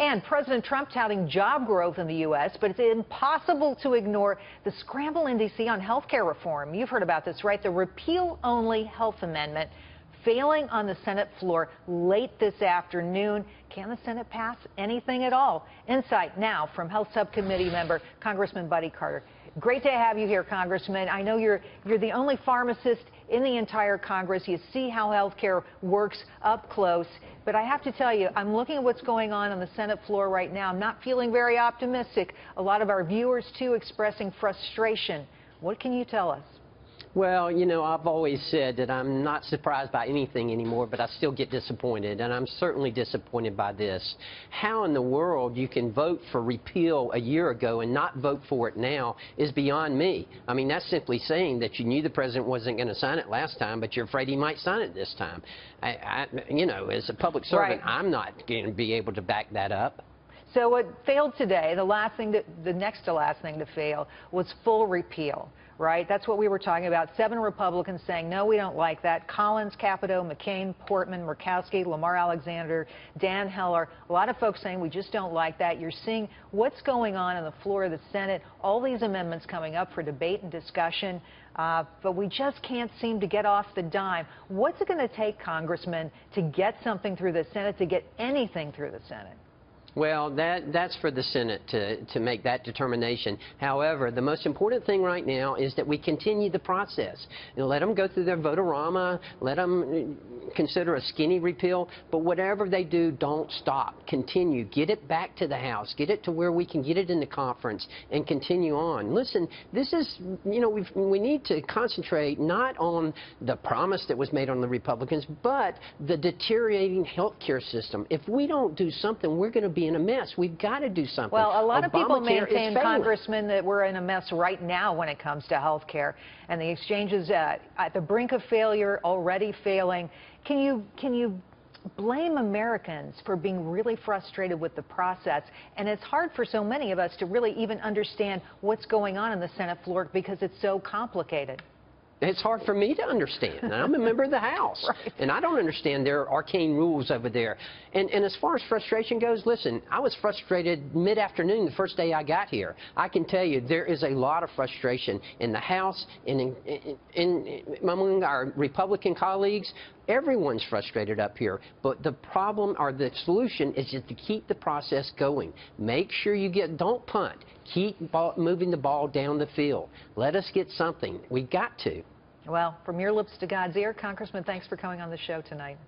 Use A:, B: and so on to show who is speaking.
A: And President Trump touting job growth in the U.S., but it's impossible to ignore the scramble in D.C. on health care reform. You've heard about this, right? The repeal-only health amendment failing on the Senate floor late this afternoon. Can the Senate pass anything at all? Insight now from Health Subcommittee member Congressman Buddy Carter. Great to have you here, Congressman. I know you're the only pharmacist in the entire Congress. You see how health care works up close. But I have to tell you, I'm looking at what's going on the Senate floor right now. I'm not feeling very optimistic. A lot of our viewers, too, expressing frustration. What can you tell us?
B: Well, you know, I've always said that I'm not surprised by anything anymore, but I still get disappointed, and I'm certainly disappointed by this. How in the world you can vote for repeal a year ago and not vote for it now is beyond me. I mean, that's simply saying that you knew the president wasn't going to sign it last time, but you're afraid he might sign it this time. You know, as a public servant, right. I'm not going to be able to back that up.
A: So what failed today, the next to last thing to fail, was full repeal. Right? That's what we were talking about. 7 Republicans saying, no, we don't like that. Collins, Capito, McCain, Portman, Murkowski, Lamar Alexander, Dan Heller. A lot of folks saying we just don't like that. You're seeing what's going on the floor of the Senate. All these amendments coming up for debate and discussion. But we just can't seem to get off the dime. What's it going to take, Congressman, to get something through the Senate, to get anything through the Senate?
B: Well, that's for the Senate to make that determination. However, the most important thing right now is that we continue the process. You know, let them go through their vote-a-rama, let them consider a skinny repeal, but whatever they do, don't stop. Continue. Get it back to the House. Get it to where we can get it in the conference and continue on. Listen, this is, you know, we need to concentrate not on the promise that was made on the Republicans, but the deteriorating health care system. If we don't do something, we're going to be in a mess. We've got to do something.
A: Well, a lot of people maintain, Congressman, that we're in a mess right now when it comes to health care, and the exchanges at the brink of failure, already failing. Can you blame Americans for being really frustrated with the process? And it's hard for so many of us to really even understand what's going on the Senate floor because it's so complicated.
B: It's hard for me to understand. I'm a member of the House, right. And I don't understand their arcane rules over there. And as far as frustration goes, listen, I was frustrated mid-afternoon the first day I got here. I can tell you there is a lot of frustration in the House and among our Republican colleagues. Everyone's frustrated up here, but the problem or the solution is just to keep the process going. Make sure don't punt. Keep moving the ball down the field. Let us get something. We've got to.
A: Well, from your lips to God's ear, Congressman, thanks for coming on the show tonight.